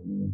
Bayan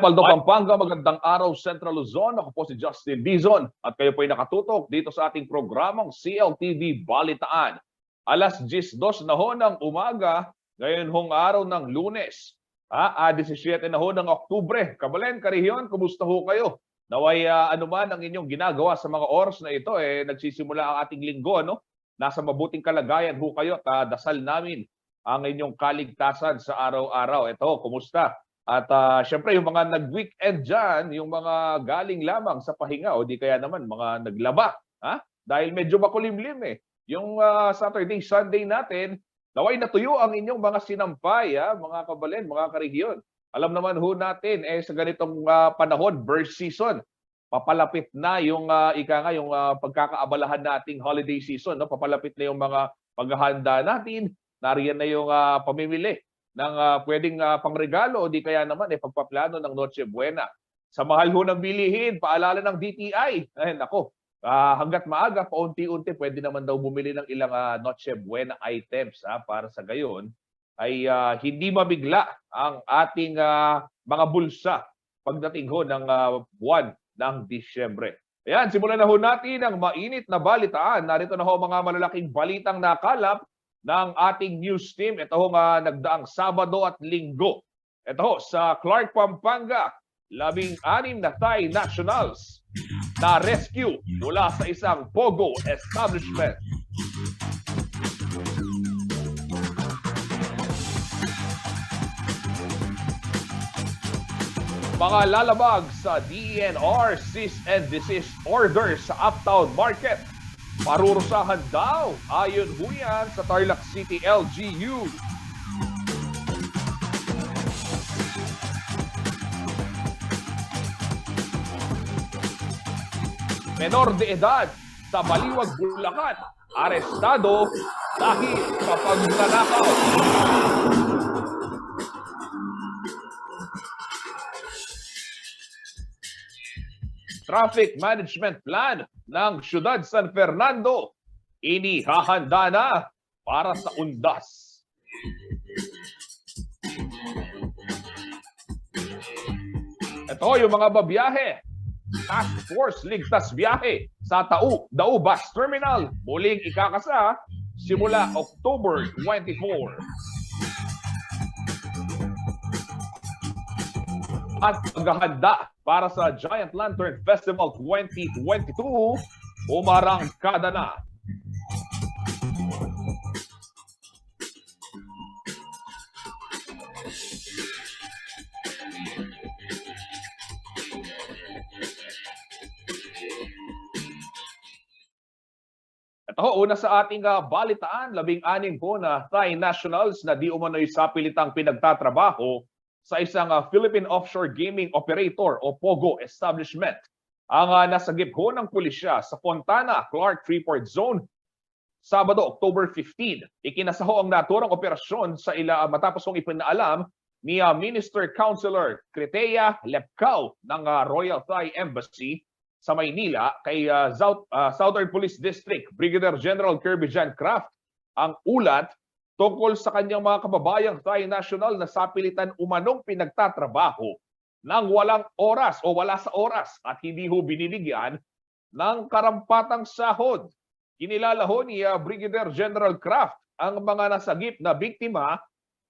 Paldo, Pampanga, magandang araw Central Luzon. Ako po si Justin Dizon at kayo po ay nakatutok dito sa ating programang CLTV Balitaan. Alas 10:02 na ho ng umaga, ngayon hong araw ng Lunes. 17 na ho ng Oktubre. Kabalen, Karihiyon, kumusta ho kayo? Naway anuman ang inyong ginagawa sa mga oras na ito, nagsisimula ang ating linggo, ano? Nasa mabuting kalagayan ho kayo at dasal namin ang inyong kaligtasan sa araw-araw. Ito, kumusta? At syempre yung mga nag-weekend dyan, yung mga galing lamang sa pahinga o di kaya naman mga naglaba. Dahil medyo makulimlim eh. Yung Saturday, Sunday natin, naway natuyo ang inyong mga sinampay, mga kabalen, mga Karihiyon. Alam naman ho natin, sa ganitong panahon, birth season, papalapit na yung yung pagkakaabalahan nating holiday season. No? Papalapit na yung mga paghahanda natin, nariyan na yung pamimili ng pwedeng pangregalo o di kaya naman pagpaplano ng Noche Buena. Sa mahal ho ng bilihin, paalala ng DTI. Hanggat maaga, paunti-unti, pwede naman daw bumili ng ilang Noche Buena items para sa gayon ay hindi mabigla ang ating mga bulsa pagdating ho ng buwan ng Disyembre. Ayan, simulan na ho natin ang mainit na balitaan. Narito na ho mga malalaking balitang nakalap ng ating news team. Ito ho nagdaang Sabado at Linggo. Ito ho sa Clark, Pampanga, 16 na Thai nationals na rescue mula sa isang Pogo establishment. Mga lalabag sa DENR cease and desist order sa Uptown Market. Parurusahan daw, ayon ho yan sa Tarlac City LGU. Menor de edad sa Baliwag, Bulacan, arestado dahil sa pagnanakaw. Traffic Management Plan ng Siyudad San Fernando inihahanda na para sa undas. Ito yung mga babiyahe. Task Force Ligtas Biyahe sa Dao Bus Terminal muling ikakasa simula October 24. At paghahanda para sa Giant Lantern Festival 2022, umarangkada na. Ito una sa ating balitaan, 16 po na Thai nationals na di umano'y sapilitang pinagtatrabaho sa isang Philippine Offshore Gaming Operator o POGO establishment. Ang nasagip ho ng pulisya sa Fontana, Clark Freeport Zone, Sabado, October 15. Ikinasaho ang naturang operasyon sa matapos kong ipinaalam ni Minister Councilor Cretea Lepcao ng Royal Thai Embassy sa Maynila kay Southern Police District Brigadier General Kirby Jan Craft ang ulat tungkol sa kanyang mga kababayang Thai national na sapilitan umanong pinagtatrabaho ng walang oras o wala sa oras at hindi ho binibigyan ng karampatang sahod. Kinilala ho ni Brigadier General Craft ang mga nasagip na biktima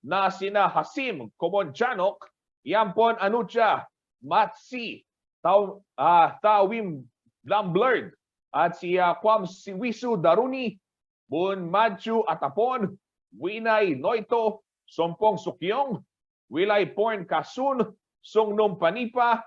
na sina Hasim Comonjanok, Yampon Anucha, Matsi, Tawim Blamblerd at si Kwam Siwisu Daruni, Bun Madju Atapon, Winay Noito, Sompong Sukyong, Wilay Porn Kasun, Sungnom Panipa,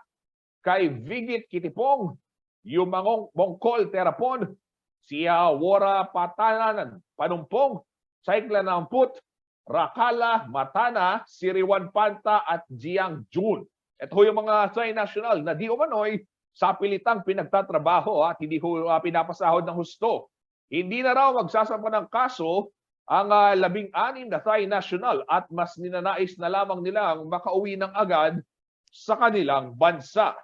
kay Vigit Kitipong, Yumangong Mongkol Terapon, siya Wara Patanan Panumpong, Saikla Namput, Rakala Matana, Siriwan Panta at Jiang Jun. Ito yung mga Thai national na di umano'y sa pilitang pinagtatrabaho at hindi ho pinapasahod ng husto. Hindi na raw magsasampa ng kaso ang 16 na Thai national at mas ninanais na lamang nilang makauwi ng agad sa kanilang bansa.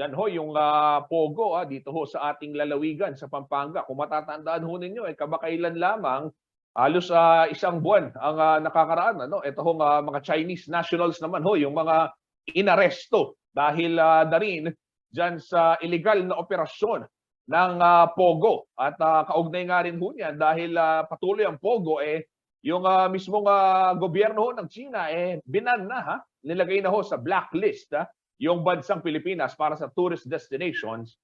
Yan ho yung Pogo dito ho sa ating lalawigan sa Pampanga. Kung matatandaan ho ninyo, kamakailan lamang, halos isang buwan ang nakakaraan. Ito hong mga Chinese nationals naman ho, yung mga inaresto dahil na rin dyan sa illegal na operasyon ng Pogo. At kaugnay nga rin ho niyan dahil patuloy ang Pogo, yung mismong gobyerno ho ng China, binan na, nilagay na ho sa blacklist yung bansang Pilipinas para sa tourist destinations.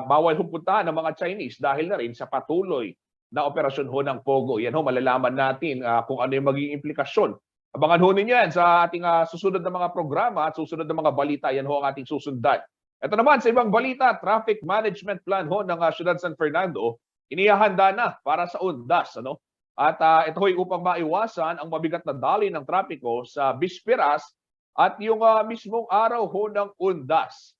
Bawal puntahan ng mga Chinese dahil na rin sa patuloy na operasyon ho ng Pogo. Yan ho, malalaman natin kung ano yung magiging implikasyon. Abangan ho ninyo yan sa ating susunod na mga programa at susunod na mga balita. Yan ho ang ating susundan. Ito naman sa ibang balita, traffic management plan ho ng Ciudad San Fernando, inihahanda na para sa undas. At ito ho'y upang maiwasan ang mabigat na daloy ng trapiko sa bisperas at yung mismong araw ho ng undas.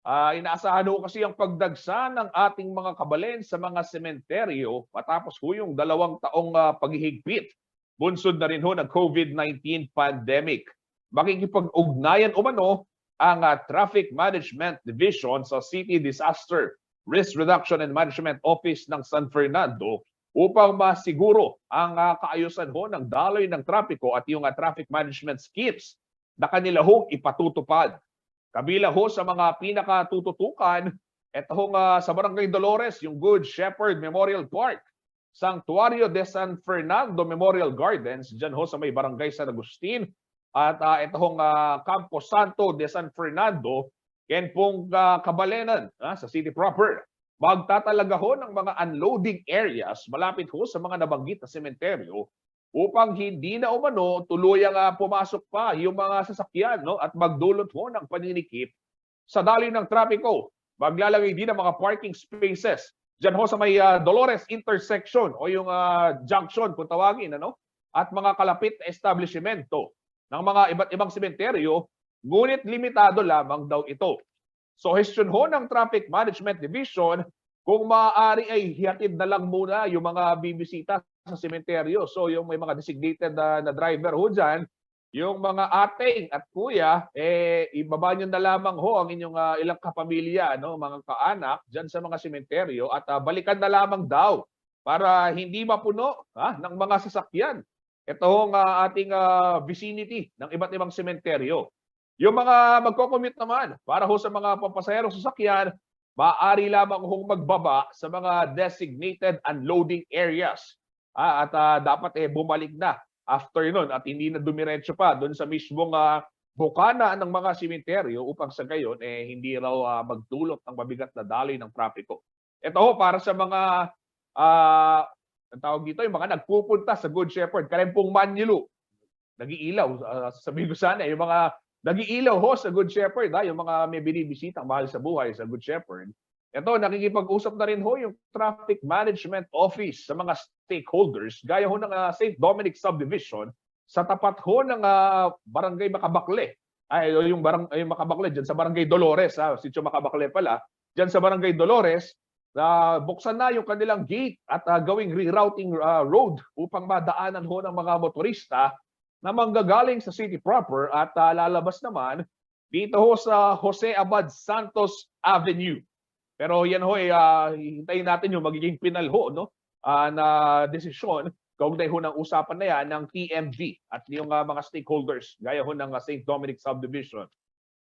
Inaasahan ho kasi ang pagdagsa ng ating mga kabalen sa mga sementeryo matapos ho yung 2 taong paghihigpit. Bunsod na rin ho ng COVID-19 pandemic. Makikipag-ugnayan umano ang Traffic Management Division sa City Disaster Risk Reduction and Management Office ng San Fernando upang masiguro ang kaayusan ho ng daloy ng trapiko at yung traffic management schemes na kanila hong ipatutupad. Kabilang ho sa mga pinakatututukan, ito hong sa Barangay Dolores, yung Good Shepherd Memorial Park, Santuario de San Fernando Memorial Gardens, dyan ho sa may Barangay San Agustin, at ito hong Campo Santo de San Fernando, yan pong Kabalenan sa city proper. Magtatalaga ho ng mga unloading areas malapit ho sa mga nabanggit na sementeryo upang hindi na umano tuluyang pumasok pa yung mga sasakyan at magdulot ho ng paninikip sa daloy ng trapiko. Maglalagay din ng mga parking spaces dyan ho sa may Dolores intersection o yung junction kung tawagin, at mga kalapit na establishmento ng mga iba't ibang sementeryo, ngunit limitado lamang daw ito. So, hestyon ho ng Traffic Management Division, kung maaari ay hihatid na lang muna yung mga bibisita sa sementeryo. So, yung may mga designated na driver ho dyan, yung mga ating at kuya, ibaba nyo na lamang ho ang inyong ilang kapamilya, mga kaanak, dyan sa mga sementeryo at balikan na lamang daw para hindi mapuno ng mga sasakyan. Ito hong ating vicinity ng iba't ibang sementeryo. Yung mga magko-commute naman, para ho sa mga pampasaherong sasakyan, maaari lamang hong magbaba sa mga designated unloading areas. At dapat bumalik na after nun at hindi na dumiretso pa doon sa mismong bukana ng mga sementeryo upang sa gayon hindi raw magdulot ng mabigat na daloy ng trapiko. Ito ho para sa mga ang tawag dito, yung mga nagpupunta sa Good Shepherd, Karempong Manyulu, nag-iilaw, sabihin ko sana, yung mga nag-iilaw ho sa Good Shepherd, yung mga may binibisitang mahal sa buhay sa Good Shepherd. Ito, nakikipag-usap na rin ho yung Traffic Management Office sa mga stakeholders, gaya ho ng St. Dominic Subdivision, sa tapat ho ng Barangay Makabakle. Yung Makabakle, dyan sa Barangay Dolores, Sitio Makabakle pala, dyan sa Barangay Dolores, buksan na yung kanilang gate at gawing rerouting road upang madaanan ho ng mga motorista na manggagaling sa city proper at lalabas naman dito ho sa Jose Abad Santos Avenue. Pero yan ho, hintayin natin yung magiging pinal ho na desisyon kaugnay ho ng usapan na yan ng TMV at yung mga stakeholders gaya ho ng St. Dominic Subdivision.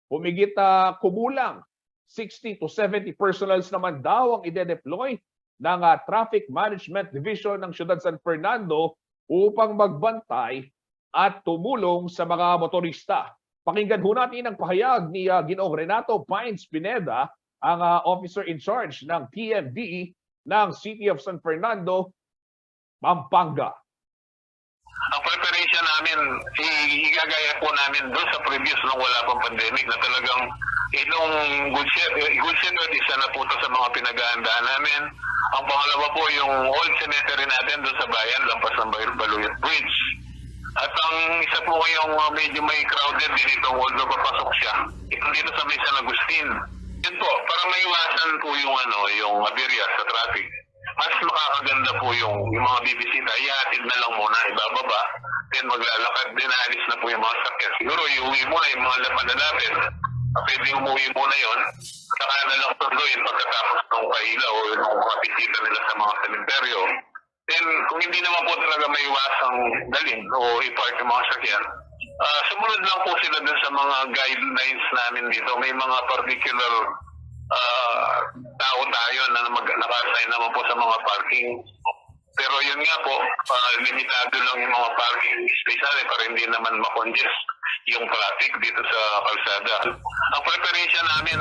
Humigit kumulang 60 to 70 personals naman daw ang ide-deploy ng Traffic Management Division ng Ciudad San Fernando upang magbantay at tumulong sa mga motorista. Pakinggan ho natin ang pahayag ni Ginoong Renato Pines Pineda, ang officer in charge ng TMDE ng City of San Fernando, Pampanga. Ang preparation namin, igagaya po namin doon sa previous nung wala pang pandemic na talagang itong Good Shepherd isa na po ito sa mga pinag-aandaan namin. Ang pangalawa po yung old cemetery natin doon sa bayan, lampas ng Baluyot Bridge. At ang isa po yung medyo may crowded din itong although papasok siya. Itong dito sa may San Agustin. Yun po, para maiwasan po yung aberya sa traffic. Mas makakaganda po yung mga bibisita, ihatid na lang muna, ibababa, then maglalakad, then alis na po yung mga sakyan. Siguro iuwi muna yung mga malalapit pwedeng umuwi muna yun. Saka na lang tuloy pagkatapos ng kaila o ng mga bisita nila sa mga sementeryo. Then, kung hindi naman po talaga may iwasang dalhin o i-park yung mga sakyan, sumunod lang po sila dun sa mga guidelines namin dito. May mga particular tao tayo na naka-assign naman po sa mga parking. Pero yun nga po, limitado lang yung mga parking space para hindi naman makongest yung traffic dito sa kalsada. Ang preparation namin,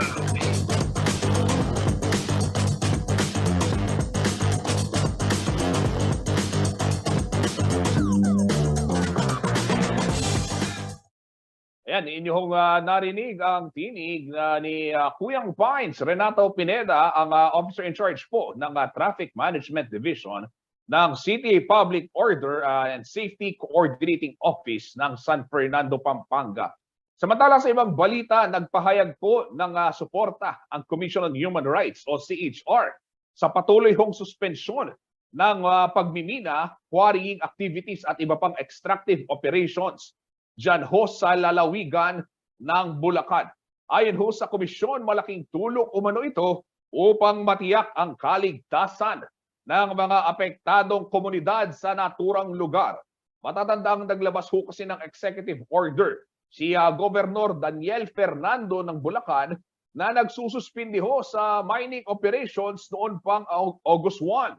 Ayan, inyong narinig ang tinig ni Kuyang Pines, Renato Pineda, ang officer in charge po ng Traffic Management Division ng City Public Order and Safety Coordinating Office ng San Fernando, Pampanga. Samantala sa ibang balita, nagpahayag po ng suporta ang Commission on Human Rights o CHR sa patuloy hong suspensyon ng pagmimina, quarrying activities at iba pang extractive operations dyan ho sa lalawigan ng Bulacan. Ayon ho sa komisyon, malaking tulong umano ito upang matiyak ang kaligtasan ng mga apektadong komunidad sa naturang lugar. Matatandang naglabas ho kasi ng executive order si Governor Daniel Fernando ng Bulacan na nagsususpindi ho sa mining operations noon pang August 1.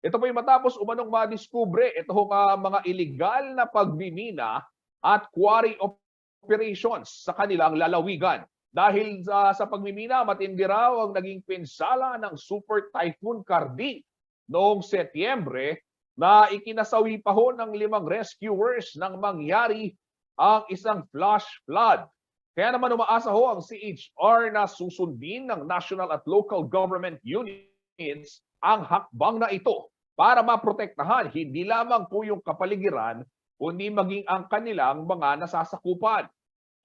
Ito po yung matapos umanong madiskubre ito mga illegal na pagmimina at quarry operations sa kanilang lalawigan. Dahil sa pagmimina, matindi raw ang naging pinsala ng Super Typhoon Cardi noong Setyembre na ikinasawi pa ho ng 5 rescuers nang mangyari ang isang flash flood. Kaya naman umaasa ho ang CHR na susundin ng national at local government units ang hakbang na ito para maprotektahan hindi lamang po yung kapaligiran kundi maging ang kanilang mga nasasakupan.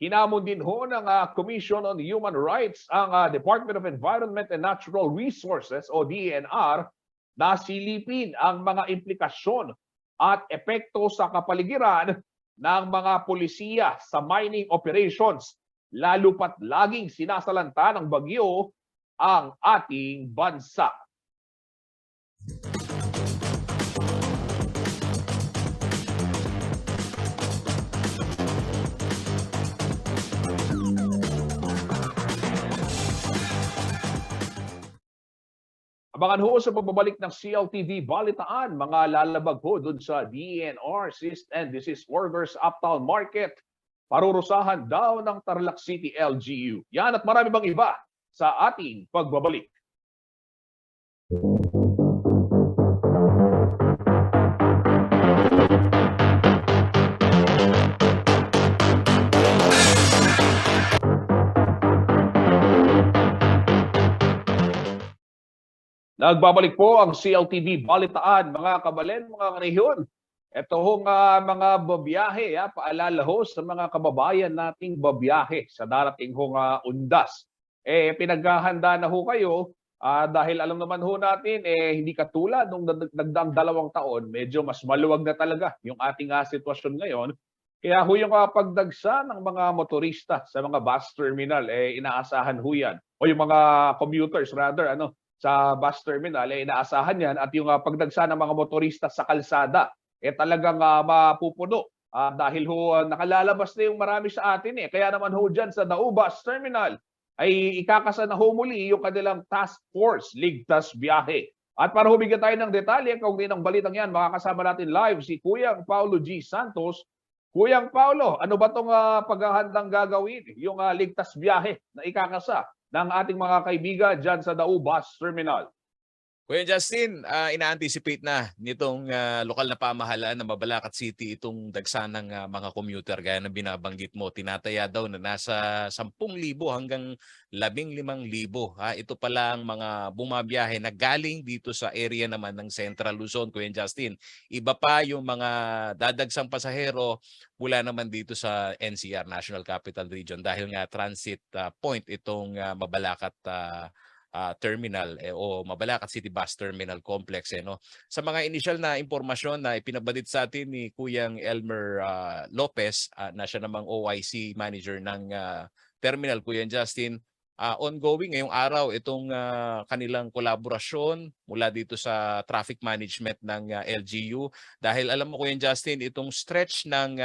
Hinamon din ho ng Commission on Human Rights ang Department of Environment and Natural Resources o DENR na silipin ang mga implikasyon at epekto sa kapaligiran ng mga polisiya sa mining operations, lalo pat laging sinasalanta ng bagyo ang ating bansa. Abangan ho sa pagbabalik ng CLTV Balitaan, mga lalabag ho dun sa DENR Cease and Desist Orders Uptown Market. Parurusahan daw ng Tarlac City LGU. Yan at marami bang iba sa ating pagbabalik. Nagbabalik po ang CLTV Balitaan, mga kabalen, mga karehiyon. Ito hong mga babiyahe, paalala ho sa mga kababayan nating babiyahe sa darating hong undas. Pinaghahanda na ho kayo dahil alam naman ho natin, hindi katulad nung nagdaang 2 taon, medyo mas maluwag na talaga yung ating sitwasyon ngayon. Kaya ho yung pagdagsa ng mga motorista sa mga bus terminal, inaasahan ho yan. O yung mga commuters rather, sa bus terminal, inaasahan yan at yung pagdagsa ng mga motorista sa kalsada, talagang mapupuno. Dahil ho nakalalabas na yung marami sa atin. Kaya naman ho dyan sa Dao Bus Terminal ay ikakasa na ho muli yung kanilang task force, Ligtas Biyahe. At para humigit tayo ng detalye, kaugnay ng balitang yan, makakasama natin live si Kuyang Paulo G. Santos. Kuyang Paulo, ano ba itong paghahandang gagawin, yung Ligtas Biyahe na ikakasa ng ating mga kaibigan dyan sa Dao Bus Terminal? Kuya Justin, ina-anticipate na nitong lokal na pamahalaan na Mabalacat City itong dagsa ng mga commuter gaya ng binabanggit mo. Tinataya daw na nasa 10,000 hanggang 15,000. Ito pala ang mga bumabiyahe na galing dito sa area naman ng Central Luzon, Kuya Justin. Iba pa yung mga dadagsang pasahero mula naman dito sa NCR, National Capital Region, dahil nga transit point itong Mabalacat Terminal o Mabalacat City Bus Terminal Complex. Sa mga initial na impormasyon na ipinabadit sa atin ni Kuyang Elmer Lopez na siya namang OIC manager ng terminal, Kuya Justin. Ongoing ngayong araw itong kanilang kolaborasyon mula dito sa traffic management ng LGU. Dahil alam mo, Kuya Justin, itong stretch ng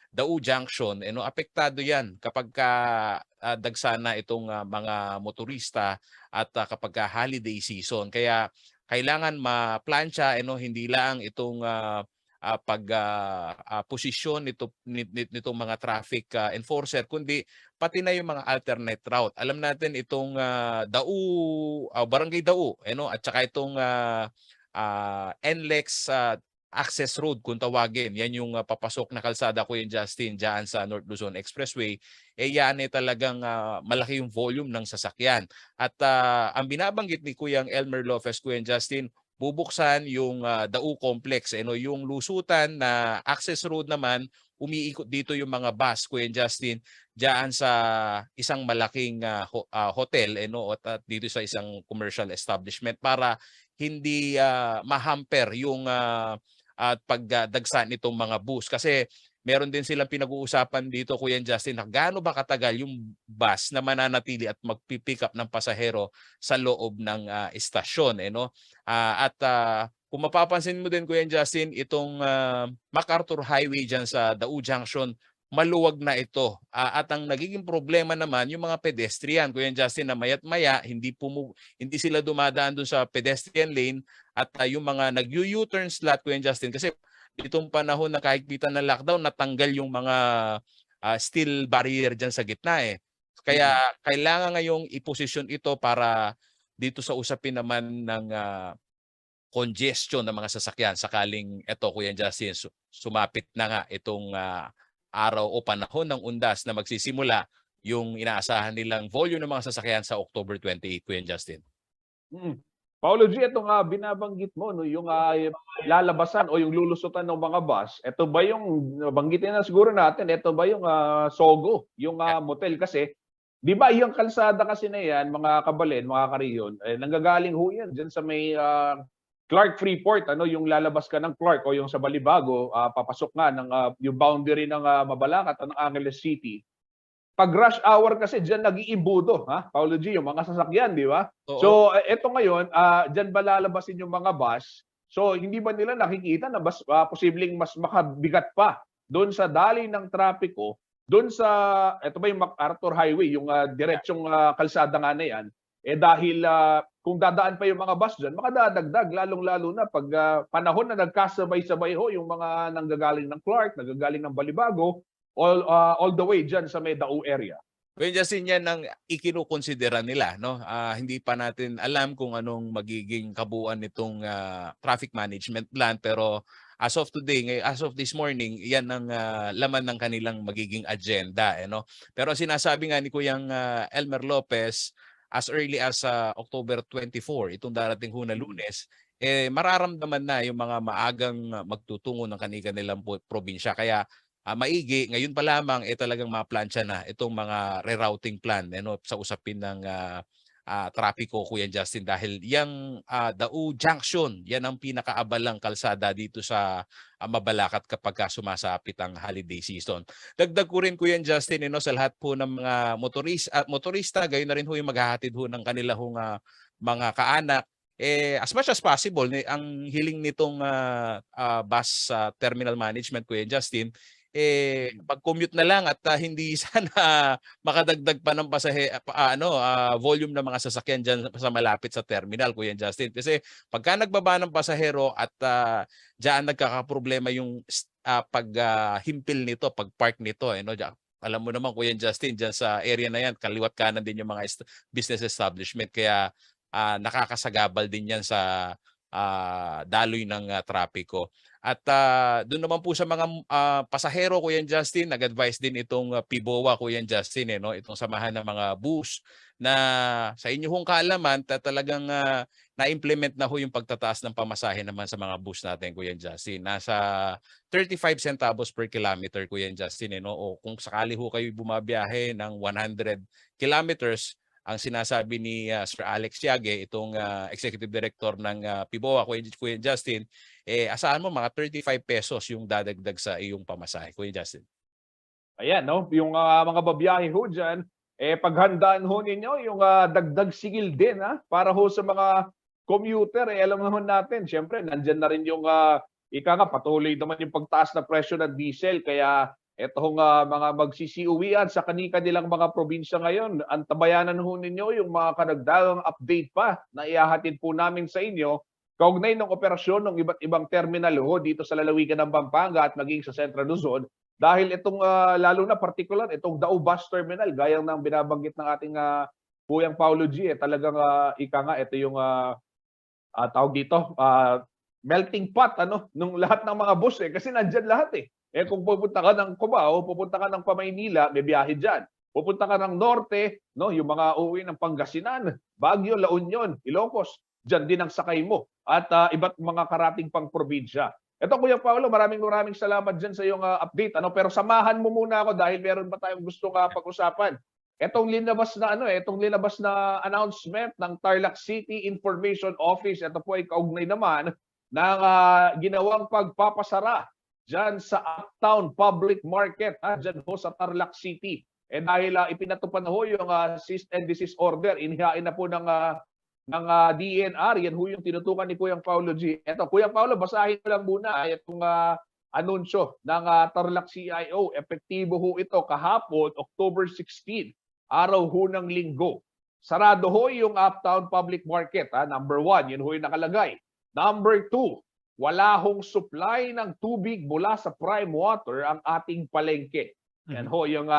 Dau Junction, apektado yan kapag dagsana itong mga motorista at kapag holiday season. Kaya kailangan ma-plancha, hindi lang itong posisyon nitong mga traffic enforcer, kundi pati na yung mga alternate route. Alam natin itong Barangay Dau, at saka itong NLEX access road kung tawagin. Yan yung papasok na kalsada, Kuya Justin, dyan sa North Luzon Expressway. Yan talagang malaki yung volume ng sasakyan. At ang binabanggit ni Kuya Elmer Lopez, Kuya Justin, bubuksan yung Dau Complex. Yung lusutan na access road naman, umiikot dito yung mga bus, Kuya Justin, dyan sa isang malaking hotel at dito sa isang commercial establishment para hindi mahamper yung at pagdagsa nitong mga bus. Kasi meron din silang pinag-uusapan dito, Kuya Justin, na gaano ba katagal yung bus na mananatili at magpipick up ng pasahero sa loob ng istasyon. Kung mapapansin mo din, Kuya Justin, itong MacArthur Highway dyan sa Dau Junction, maluwag na ito. At ang nagiging problema naman, yung mga pedestrian, Kuya Justin, na maya't maya, hindi sila dumadaan dun sa pedestrian lane at yung mga nag-U-turn slot, Kuya Justin, kasi itong panahon na kahigpitan ng lockdown, natanggal yung mga steel barrier dyan sa gitna eh. Kaya kailangan ngayong iposisyon ito para dito sa usapin naman ng congestion ng mga sasakyan sakaling ito, Kuya Justin, sumapit na nga itong araw o panahon ng undas na magsisimula yung inaasahan nilang volume ng mga sasakyan sa October 28, Kuya Justin. Paolo G, ito nga binabanggit mo, no, yung lalabasan o yung lulusutan ng mga bus, ito ba yung, banggitin na siguro natin, ito ba yung Sogo, yung motel kasi, di ba yung kalsada kasi na yan, mga kabalin, mga kariyon, nanggagaling ho yan dyan sa may Clark Freeport, yung lalabas ka ng Clark o yung sa Balibago, papasok nga ng yung boundary ng Mabalacat at ng Angeles City. Pag rush hour kasi diyan nag-iimbudo, Paolo G, yung mga sasakyan, di ba? Oo. So eto ngayon, diyan ba lalabasin yung mga bus? So hindi ba nila nakikita na posibleng mas makabigat pa doon sa daloy ng trapiko, doon sa eto ba yung MacArthur Highway, yung diretsong kalsada nga na yan, dahil kung dadaan pa yung mga bus diyan, makadadagdag lalong-lalo na pag panahon na nagkasabay-sabay ho yung mga nanggagaling ng Clark, nanggagaling ng Balibago, all the way dyan sa may Dau area. Well, Justin, yan ang ikinukonsidera nila. No? Hindi pa natin alam kung anong magiging kabuuan nitong traffic management plan. Pero as of today, as of this morning, yan ang laman ng kanilang magiging agenda. Pero sinasabi nga ni Kuyang Elmer Lopez, as early as October 24, itong darating ho na Lunes, mararamdaman na yung mga maagang magtutungo ng kanilang probinsya. Kaya maigi, ngayon pa lamang talagang maplansya na itong mga rerouting plan sa usapin ng trapiko, Kuya Justin, dahil yung Dau Junction, yan ang pinakaabalang kalsada dito sa Mabalacat kapag sumasapit ang holiday season. Dagdag ko rin, Kuya Justin, sa lahat po ng mga motorista, gayon na rin ho yung maghahatid ho ng kanilang mga kaanak. As much as possible, ang hiling nitong bus terminal management, Kuya Justin, pag-commute na lang at hindi sana makadagdag pa ng volume ng mga sasakyan dyan sa malapit sa terminal, Kuya Justin. Kasi pagka nagbaba ng pasahero at dyan nagkakaproblema yung paghimpil nito, pag-park nito. Alam mo naman, Kuya Justin, dyan sa area na yan, kaliwat kanan din yung mga business establishment. Kaya nakakasagabal din yan sa daloy ng trapiko. At doon naman po sa mga pasahero, Kuya Justin, nag-advise din itong PIBOA, Kuya Justin, itong samahan ng mga bus na sa inyong kaalaman talagang na-implement na ho yung pagtataas ng pamasahe naman sa mga bus natin, Kuya Justin. Nasa 35 centavos per kilometer, Kuya Justin. O kung sakali ho kayo bumabiyahe ng 100 kilometers, ang sinasabi ni Sir Alex Siage, itong Executive Director ng PIBOA, Kuya Justin, asahan mo mga 35 pesos yung dadagdag sa iyong pamasahe, Kuya Justin. Ayan, no? Yung mga babiyahe ho dyan, paghandaan ho ninyo yung dagdag sigil din para ho sa mga commuter. Alam naman natin, syempre, nandyan na rin yung ika nga, patuloy naman yung pagtaas na presyo ng diesel. Kaya etong mga magsisiuwian sa kanilang mga probinsya ngayon, antabayanan ho ninyo yung mga karagdagang update pa na ihahatid po namin sa inyo kaugnay ng operasyon ng iba't ibang terminal ho dito sa lalawigan ng Pampanga at maging sa Central Luzon. Dahil itong lalo na particular, itong Dao Bus Terminal, gaya ng binabanggit ng ating Kuyang Paulo G, talagang ika nga, ito yung tawag dito, melting pot nung lahat ng mga bus kasi nandyan lahat kung pupunta ka ng Cubao, pupunta ka ng Pamaynila, may biyahe dyan. Pupunta ka ng Norte, no, yung mga uuwi ng Pangasinan, Baguio, La Union, Ilocos, dyan din ang sakay mo. At iba't mga karating pang probinsya. Ito, Kuya Paolo, maraming salamat dyan sa iyong update. Pero samahan mo muna ako dahil meron pa tayong gusto pag-usapan. Itong linabas na announcement ng Tarlac City Information Office, ito po ay kaugnay naman ng ginawang pagpapasara dyan sa Uptown Public Market, dyan ho sa Tarlac City. Dahil ipinatupad na ho yung cease and desist order, inihain na po ng DENR, yan ho yung tinutukan ni Kuyang Paulo G. Ito, Kuya Paulo, basahin ko lang muna itong anunsyo ng Tarlac CIO. Epektibo ho ito kahapon, October 16, araw ho ng linggo. Sarado ho yung Uptown Public Market. Number 1, yun ho yung nakalagay. Number 2, wala hong supply ng tubig mula sa prime water ang ating palengke. Yan ho yung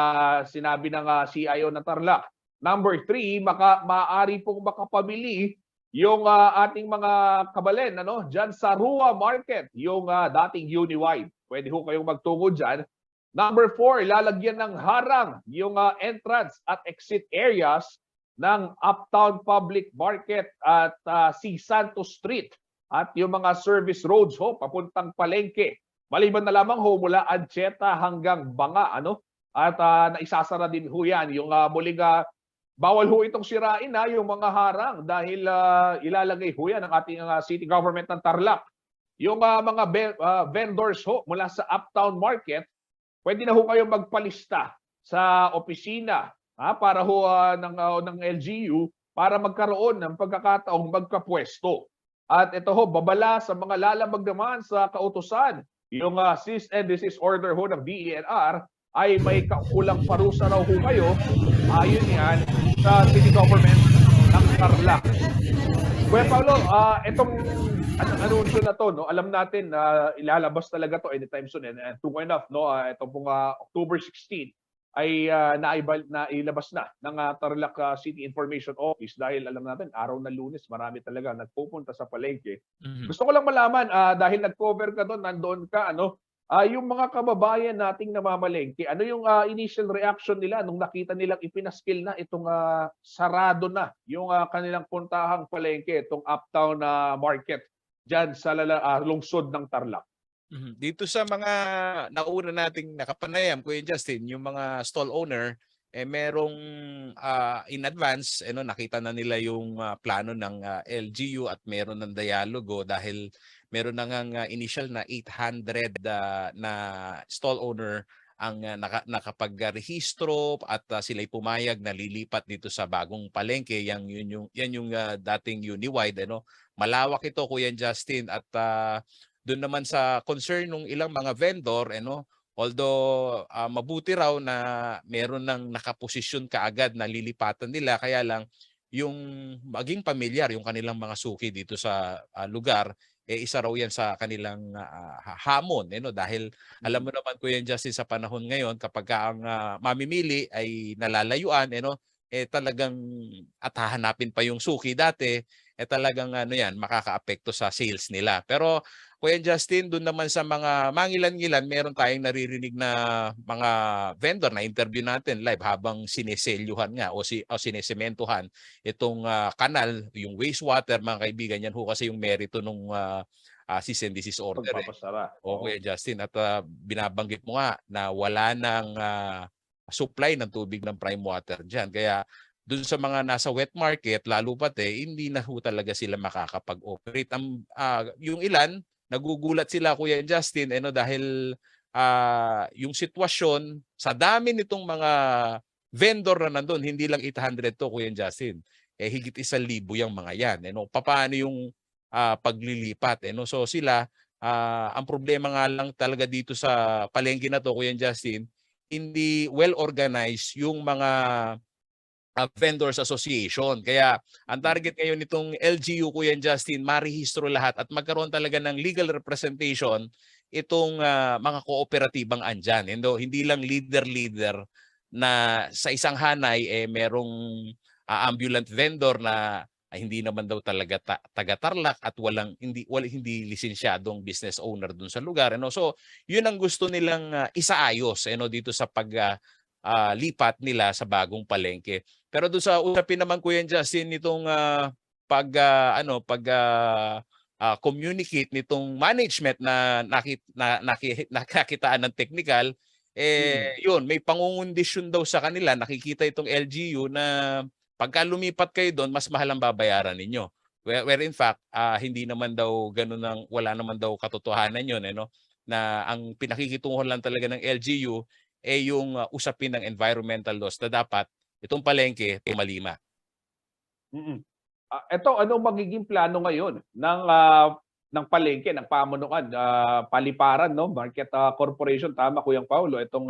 sinabi ng CIO na Tarlac. Number 3, maaari pong makapamili yung ating mga kabalen dyan sa Rua Market, yung dating Uniwide. Pwede ho kayong magtungo dyan. Number 4, lalagyan ng harang yung entrance at exit areas ng Uptown Public Market at C. Santos Street at yung mga service roads ho papuntang palengke. Maliban na lamang ho mula Ancheta hanggang Banga at naisasara din ho yan yung muling bawal ho itong sirain yung mga harang dahil ilalagay ho yan ng ating city government ng Tarlac. Yung mga vendors ho mula sa Uptown Market, pwede na ho kayong magpalista sa opisina para ho ng LGU para magkaroon ng pagkakataong magkapwesto. At ito ho, babala sa mga lalabag naman sa kautusan, yung cease and desist order ho ng DENR ay may kaukulang parusa raw ho kayo ayon yan sa city government ng Tarlac. Kuya Paulo, itong anunsyo na to, alam natin na ilalabas talaga to anytime soon. And true enough, itong pong October 16 ay nailabas na ng Tarlac City Information Office dahil alam natin, araw na Lunes, marami talaga nagpupunta sa palengke. Gusto ko lang malaman, dahil nag-cover ka doon, nandoon ka, yung mga kababayan nating namamalengke, ano yung initial reaction nila nung nakita nilang ipinaskil na itong sarado na yung kanilang puntahang palengke, itong Uptown Market dyan sa lungsod ng Tarlac? Dito sa mga nauna nating nakapanayam, Kuya Justin, yung mga stall owner, merong in advance, nakita na nila yung plano ng LGU at meron ng dialogo dahil meron na ngang initial na 800 na stall owner ang nakapag-rehistro at sila'y pumayag na lilipat dito sa bagong palengke. Yan yung dating Uniwide. Malawak ito, Kuya Justin, at doon naman sa concern ng ilang mga vendor, although mabuti raw na meron ng nakaposisyon kaagad na lilipatan nila, kaya lang yung maging pamilyar yung kanilang mga suki dito sa lugar, isa raw yan sa kanilang hamon. Dahil alam mo naman, Kuya Justin, sa panahon ngayon, kapag ang mamimili ay nalalayuan, talagang at hahanapin pa yung suki dati, talagang makakaapekto sa sales nila. Pero Kuya Justin, doon naman sa mga mangilan-ngilan, meron tayong naririnig na mga vendor na interview natin live habang sineselyuhan nga o sinesementuhan itong kanal, yung wastewater, mga kaibigan. Yan ho kasi yung merito nung cease and desist order. Pagpapasara. Kuya Justin, at binabanggit mo nga na wala ng supply ng tubig ng prime water dyan. Kaya doon sa mga nasa wet market, lalo pati, hindi na ho talaga sila makakapag-operate. Yung ilan, nagugulat sila, Kuya Justin, dahil yung sitwasyon sa dami nitong mga vendor na nandun, hindi lang 800 to, Kuya Justin. Higit 1,000 yung mga yan. Paano yung paglilipat? So sila, ang problema nga lang talaga dito sa palengke na to, Kuya Justin, hindi well organized yung mga vendors association. Kaya ang target ngayon nitong LGU, Kuya Justin, marehistro lahat at magkaroon talaga ng legal representation itong mga kooperatibang andyan. Hindi lang leader-leader na sa isang hanay merong ambulant vendor na hindi naman daw talaga taga-Tarlac at hindi lisensyadong business owner dun sa lugar. So, yun ang gusto nilang isaayos dito sa lipat nila sa bagong palengke. Pero doon sa usapin naman, Kuya Justin, nitong communicate nitong management na nakakitaan ng technical, yun, may pangungundisyon daw sa kanila, nakikita itong LGU na pagka lumipat kayo doon, mas mahal ang babayaran ninyo. Where in fact, hindi naman daw ganun, wala naman daw katotohanan yun, na ang pinakikitungo lang talaga ng LGU yung usapin ng environmental laws na dapat itong palengke tumalima. Ito, anong magiging plano ngayon ng palengke, ng pamunuan, paliparan, Market Corporation, tama Kuyang Paulo, itong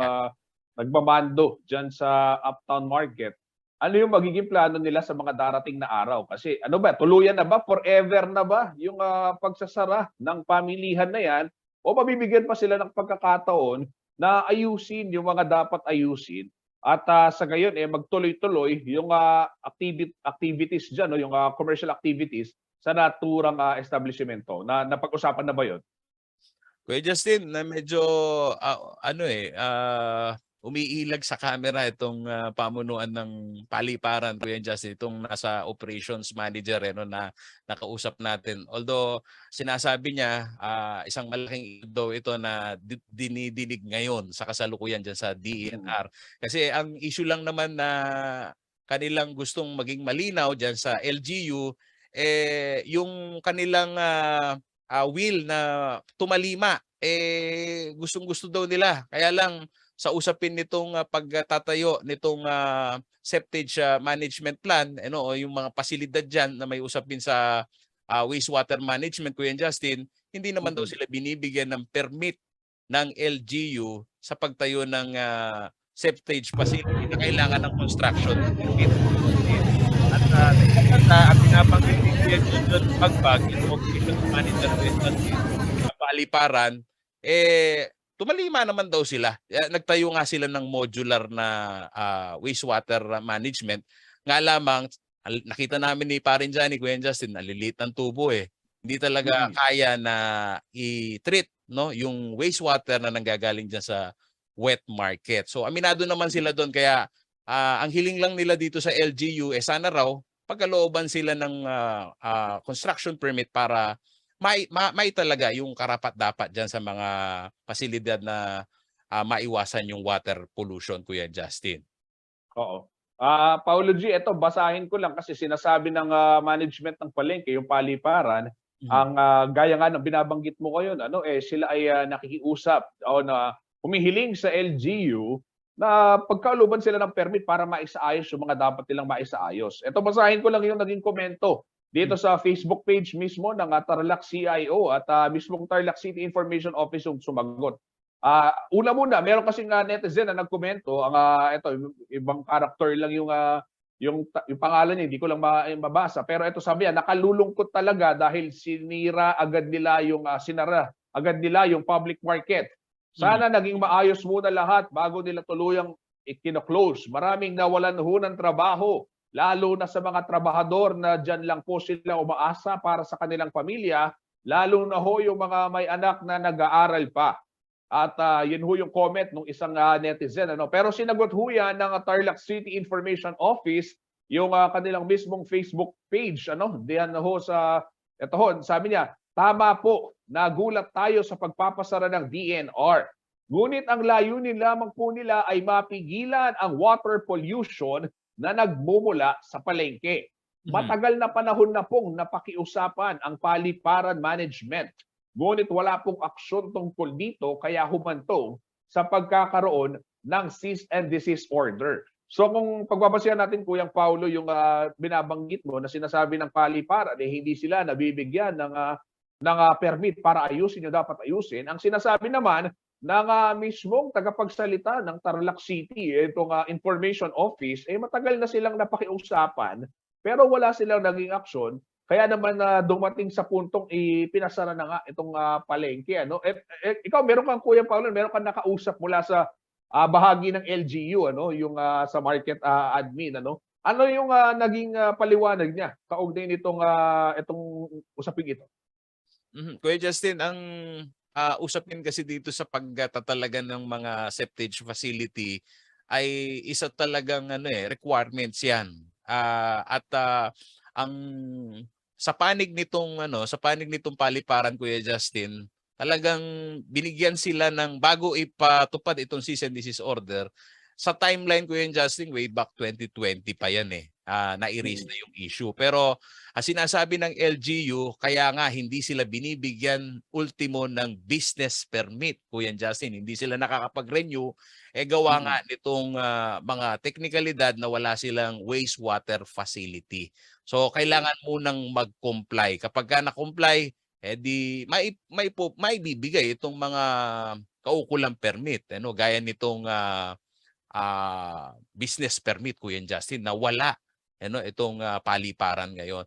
nagmamando dyan sa Uptown Market. Ano yung magiging plano nila sa mga darating na araw? Kasi tuluyan na ba? Forever na ba yung pagsasara ng pamilihan na yan? O mabibigyan pa sila ng pagkakataon na ayusin yung mga dapat ayusin? At sa gayon, magtuloy-tuloy yung activities dyan, yung commercial activities sa naturang establishmento. Napag-usapan na ba yun? Kuya Justin, na medyo umiilag sa camera itong pamunuan ng paliparan, Kuya Justin, itong nasa operations manager na nakausap natin. Although sinasabi niya isang malaking daw ito na dinidinig ngayon sa kasalukuyan dyan sa DENR. Kasi ang issue lang naman na kanilang gustong maging malinaw dyan sa LGU, yung kanilang will na tumalima, gustong-gusto daw nila. Kaya lang sa usapin nitong pagtatayo nitong septage management plan, o yung mga pasilidad dyan na may usapin sa wastewater management, Kuya Justin, hindi naman daw sila binibigyan ng permit ng LGU sa pagtayo ng septage facility na kailangan ng construction permit. At ang pinapanggit ni Kuya John Pagbag, yung operation manager ng paliparan, tumalima naman daw sila. Nagtayo nga sila ng modular na wastewater management. Nga lamang, nakita namin ni Parin Johnny, Kuya Justin, naliliit ang tubo Hindi talaga kaya na i-treat yung wastewater na nanggagaling dyan sa wet market. So aminado naman sila doon. Kaya ang hiling lang nila dito sa LGU, sana raw, pagkalooban sila ng construction permit para may talaga yung karapat-dapat dyan sa mga pasilidad na maiwasan yung water pollution, Kuya Justin. Oo. Paulo G, ito basahin ko lang kasi sinasabi ng management ng palengke, yung paliparan, ang gaya nga ng binabanggit mo ngayon, sila ay nakikiusap o na humihiling sa LGU na pagkaluban sila ng permit para maisaayos yung mga dapat nilang maisaayos. Ito basahin ko lang yung naging komento dito sa Facebook page mismo ng Tarlac CIO at mismong Tarlac City Information Office yung sumagot. Una muna, meron kasing netizen na nagkomento, ito ibang character lang yung pangalan niya, hindi ko lang mabasa. Pero ito sabi niya, nakalulungkot talaga dahil sinara agad nila yung public market. Sana naging maayos muna lahat bago nila tuluyang ikino-close. Maraming nawalan ho ng trabaho, lalo na sa mga trabahador na dyan lang po sila umaasa para sa kanilang pamilya, lalo na ho yung mga may anak na nag-aaral pa. At yun ho yung comment ng isang netizen. Pero sinagot ho yan ng Tarlac City Information Office, yung kanilang mismong Facebook page. Diyan ho sa, ito ho, sabi niya, tama po, nagulat tayo sa pagpapasara ng DENR. Ngunit ang layunin lamang po nila ay mapigilan ang water pollution na nagmumula sa palengke. Matagal na panahon na pong napakiusapan ang paliparan management Ngunit wala pong aksyon tungkol dito kaya humantong sa pagkakaroon ng cease and desist order. So kung pagbabasihan natin, Kuyang Paulo, yung binabanggit mo na sinasabi ng paliparan, hindi sila nabibigyan ng permit para ayusin yung dapat ayusin. Ang sinasabi naman ng mismong tagapagsalita ng Tarlac City, itong Information Office, matagal na silang napakiusapan pero wala silang naging aksyon. Kaya naman dumating sa puntong ipinasara na nga itong palengke. Ano? Ikaw, meron kang, Kuya Paulo, meron kang nakausap mula sa bahagi ng LGU, ano? Yung sa market admin. Ano yung naging paliwanag niya kaugnay nitong itong usaping ito? Kuya Justin, ang usapin kasi dito sa pagtatalaga ng mga septage facility ay isa talagang requirements 'yan. Ang sa panig nitong paliparan, Kuya Justin, talagang binigyan sila ng bago ipatupad itong cease and desist order. Sa timeline, Kuya Justin, way back 2020 pa yan na-erase na yung issue. Pero sinasabi ng LGU, kaya nga hindi sila binibigyan ultimo ng business permit, Kuya Justin. Hindi sila nakakapag-renew, gawa nga nitong mga teknikalidad na wala silang wastewater facility. So kailangan munang mag-comply. Kapag ka na-comply, di may bibigay itong mga kaukulang permit, gaya nitong business permit, Kuya Justin, na wala itong paliparan ngayon.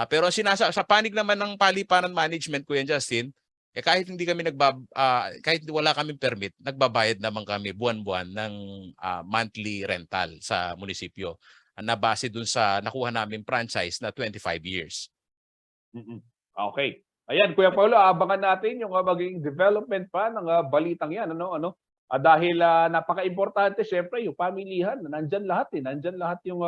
Pero sa panig naman ng paliparan management, Kuya Justin, kahit hindi kami kahit wala kaming permit, nagbabayad naman kami buwan-buwan ng monthly rental sa munisipyo na base dun sa nakuha naming franchise na 25 years. Okay. Ayan, Kuya Paulo, abangan natin yung magiging development pa ng balitang yan. Dahil napaka-importante, syempre, yung pamilihan, nandyan lahat nandyan lahat yung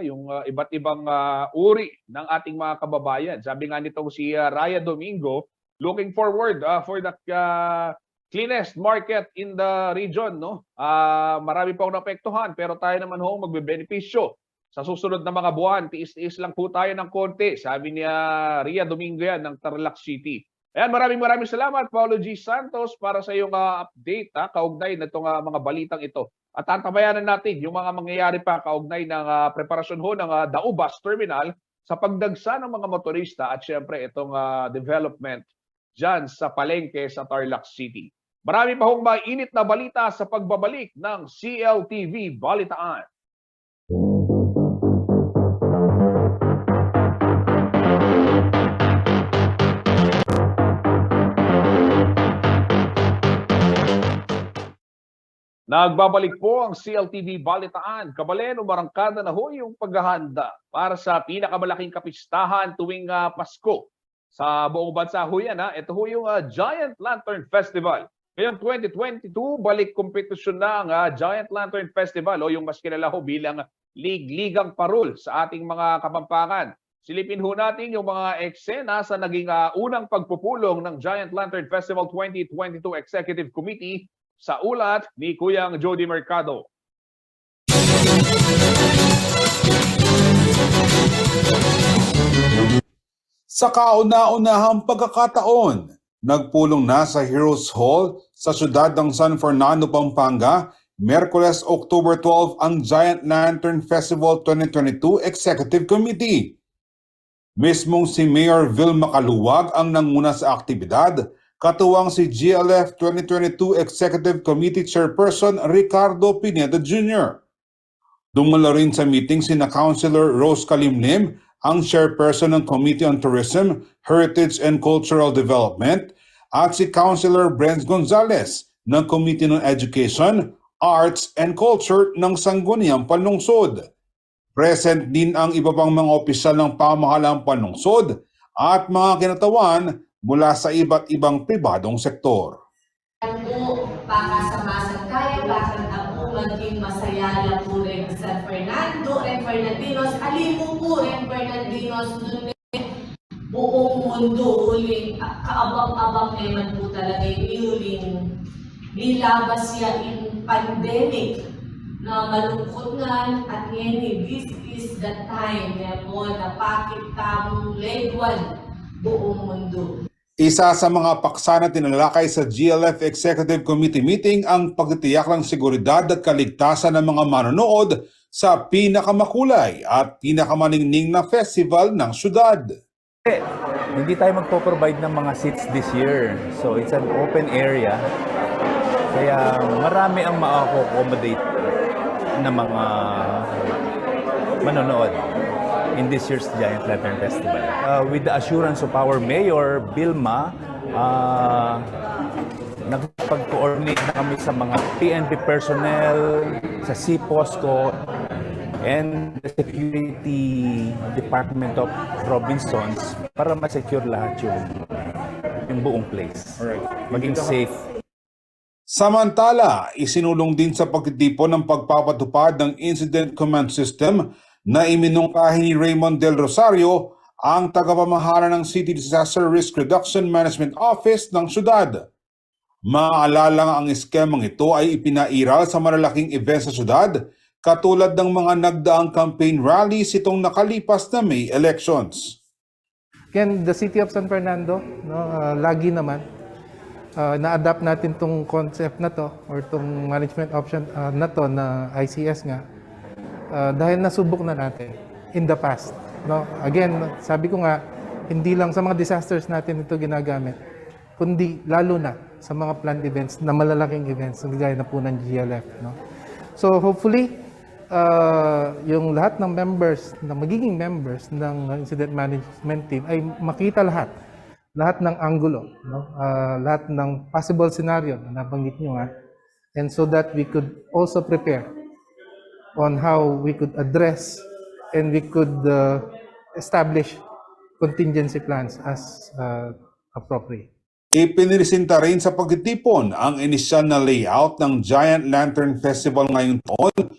yung iba't ibang uri ng ating mga kababayan. Sabi nga nitong si Raya Domingo, looking forward for the cleanest market in the region. Marami pong naapektuhan, pero tayo naman magbebenepisyo. Sa susunod na mga buwan, tiis-tiis lang po tayo ng konti. Sabi niya Rhea Domingo yan ng Tarlac City. Ayan, maraming salamat, Paulo G. Santos, para sa iyong update kaugnay na itong mga balitang ito. At antabayanan natin yung mga mangyayari pa kaugnay ng preparasyon ng Dau Bus Terminal sa pagdagsa ng mga motorista at syempre itong development dyan sa palengke sa Tarlac City. Marami pa mainit na balita sa pagbabalik ng CLTV Balitaan. Nagbabalik po ang CLTV Balitaan. Kabalen, umarangkada na yung paghahanda para sa pinakamalaking kapistahan tuwing Pasko. Sa buong bansa yan. Ito yung Giant Lantern Festival. Ngayong 2022, balik kompetisyon na ang Giant Lantern Festival o yung mas kilala bilang Ligang Parul sa ating mga Kapampangan. Silipin natin yung mga eksena sa naging unang pagpupulong ng Giant Lantern Festival 2022 Executive Committee sa ulat ni Kuyang Jody Mercado. Sa kauna-unahang pagkakataon, nagpulong na sa Heroes Hall sa siyudad ng San Fernando, Pampanga, Miyerkules, October 12 ang Giant Lantern Festival 2022 Executive Committee. Mismong si Mayor Vilma Caluwag ang nanguna sa aktibidad, katuwang si GLF 2022 Executive Committee Chairperson Ricardo Pineda Jr. Dumalo rin sa meeting sina Councilor Rose Kalimlim, ang Chairperson ng Committee on Tourism, Heritage and Cultural Development, at si Councilor Brent Gonzales ng Committee on Education, Arts and Culture ng Sangguniang Panlungsod. Present din ang iba pang mga opisyal ng pamahalang panlungsod at mga kinatawan mula sa iba't ibang pribadong sektor. Po, para sa masagkaya, bakit ako maging masaya lang po rin sa Fernando and Fernandinos, alipo po and Fernandinos, dun buong mundo, huling kaabang-abang naman po talaga yung huling nilabas siya in pandemic na malungkot nga at ngayon, this is the time na po na pakit tamong legwan buong mundo. Isa sa mga paksa na tinalakay sa GLF Executive Committee meeting ang pagtitiyak ng seguridad at kaligtasan ng mga manonood sa pinakamakulay at pinakamaningning na festival ng syudad. Hindi tayo magpo-provide ng mga seats this year. So it's an open area. Kaya marami ang ma-accommodate na mga manonood in this year's Giant Lantern Festival. With the assurance of our Mayor, Bilma, nakipag-coordinate na kami sa mga PNP personnel, sa CPOSCO, and the Security Department of Robinsons para ma-secure lahat yung buong place. Maging safe. Samantala, isinulong din sa pagtitipon ng pagpapatupad ng Incident Command System na iminungkahi ni Raymond Del Rosario, ang tagapamahala ng City Disaster Risk Reduction Management Office ng syudad. Maaalala nga ang eskemang ito ay ipinairal sa malalaking events sa syudad, katulad ng mga nagdaang campaign rallies itong nakalipas na May elections. Again, the City of San Fernando, lagi naman, na-adapt natin tong concept na to or tong management option na to na ICS nga dahil nasubok na natin in the past. Again, sabi ko nga, hindi lang sa mga disasters natin ito ginagamit, kundi lalo na sa mga planned events na malalaking events gaya na po ng GLF. So hopefully, yung lahat ng members, na magiging members ng incident management team ay makita lahat ng anggulo, lahat ng possible scenario na nabanggit nyo nga, and so that we could also prepare on how we could address and we could establish contingency plans as appropriate. Ipiniresenta rin sa pagtitipon ang inisyal na layout ng Giant Lantern Festival ngayong taon,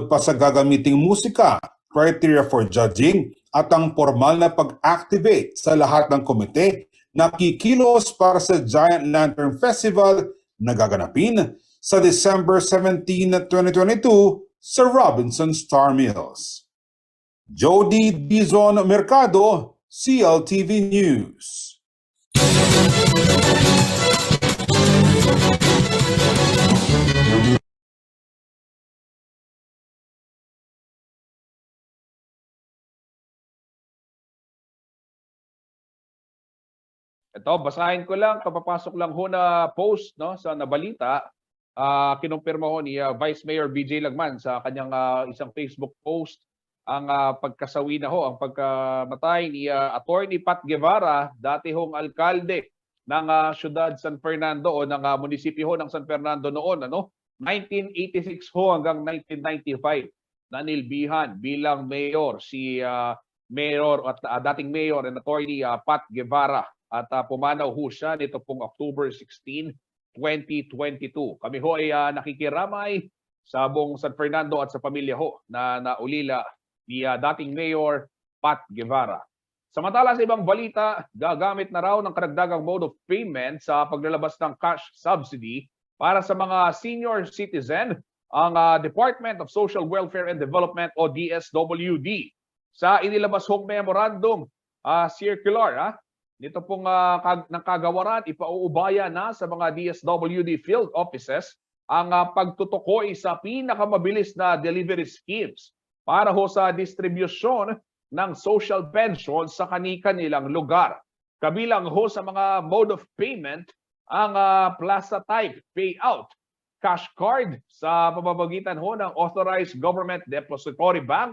pa sa gagamiting musika, criteria for judging, at ang formal na pag-activate sa lahat ng komite na kikilos para sa Giant Lantern Festival na gaganapin sa December 17, 2022 sa Robinson Star Mills. Jody Dizon Mercado, CLTV News. Ito, basahin ko lang, kapapasok lang ho na post sa nabalita. Kinumpirma ho ni Vice Mayor BJ Lagman sa kanyang isang Facebook post ang pagkasawi na ho, ang pagkamatay ni Attorney Pat Guevara, dati hong alkalde ng siyudad San Fernando o ng munisipyo ho ng San Fernando noon, 1986 ho hanggang 1995. Nanilbihan bilang mayor si Mayor at dating Mayor and Attorney Pat Guevara. At pumanaw ho siya nito pong October 16, 2022. Kami ho ay nakikiramay sa buong San Fernando at sa pamilya ho na naulila ni dating Mayor Pat Guevara. Samantala sa ibang balita, gagamit na raw ng karagdagang mode of payment sa paglalabas ng cash subsidy para sa mga senior citizen ang Department of Social Welfare and Development o DSWD. Sa inilabas hong memorandum circular, nito pong ng kagawaran, ipauubaya na sa mga DSWD field offices ang pagtutukoy sa pinakamabilis na delivery schemes para ho sa distribusyon ng social pension sa kani-kanilang lugar. Kabilang ho sa mga mode of payment ang plaza type payout, cash card sa pamamagitan ho ng authorized government depository bank,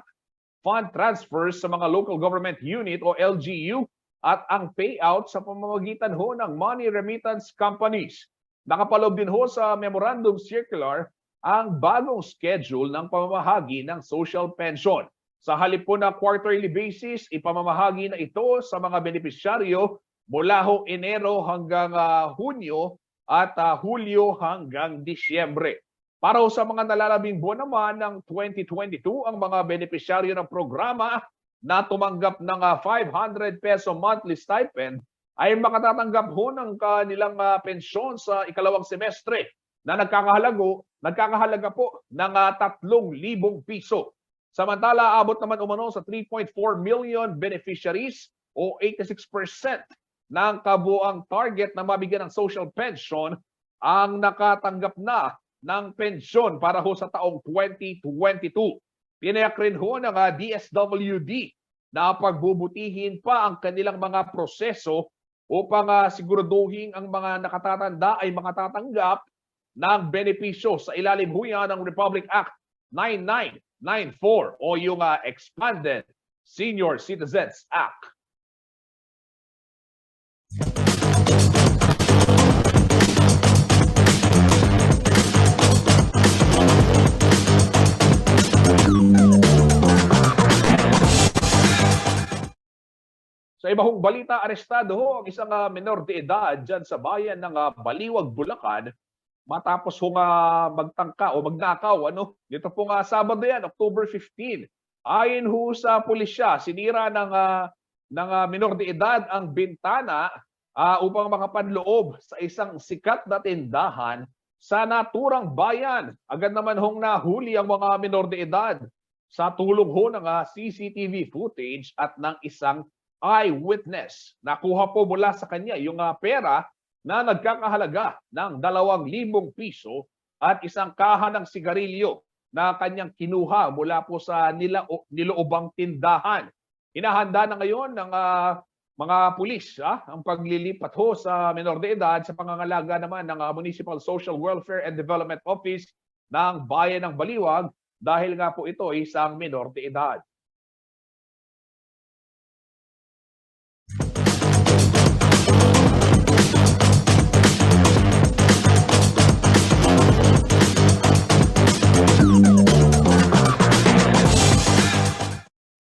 fund transfers sa mga local government unit o LGU, at ang payout sa pamamagitan ho ng money remittance companies. Nakapaloob din ho sa memorandum circular ang bagong schedule ng pamamahagi ng social pension. Sa halip po na quarterly basis, ipamamahagi na ito sa mga benepisyaryo mula ho Enero hanggang Hunyo at Hulyo hanggang Disyembre. Para ho sa mga nalalabing buwan naman ng 2022, ang mga benepisyaryo ng programa na tumanggap ng 500 peso monthly stipend ay makatatanggap ho ng kanilang pensyon sa ikalawang semestre na nagkakahalaga po ng 3,000 piso. Samantala, abot naman umano sa 3.4 million beneficiaries o 86% ng kabuang target na mabigyan ng social pension ang nakatanggap na ng pensyon para ho sa taong 2022. Tinayak rin ho ng DSWD na pagbubutihin pa ang kanilang mga proseso upang siguraduhin ang mga nakatatanda ay makatatanggap ng benepisyo sa ilalim ho yan ng Republic Act 9994 o yung Expanded Senior Citizens Act. Sa iba hong balita, arestado ho ang isang menor de edad dyan sa bayan ng Baliwag, Bulacan matapos hong magtangka o magnakaw. Dito pong Sabado yan, October 15. Ayon ho sa pulisya, sinira ng menor de edad ang bintana upang makapanloob sa isang sikat na tindahan sa naturang bayan. Agad naman hong nahuli ang mga menor de edad sa tulong ho ng CCTV footage at ng isang eyewitness. Nakuha po mula sa kanya yung pera na nagkakahalaga ng 2,000 piso at isang kaha ng sigarilyo na kanyang kinuha mula po sa niloobang tindahan. Hinahanda na ngayon ng mga pulis ang paglilipat ho sa menor de edad sa pangangalaga naman ng Municipal Social Welfare and Development Office ng Bayan ng Baliwag dahil nga po ito ay isang menor de edad.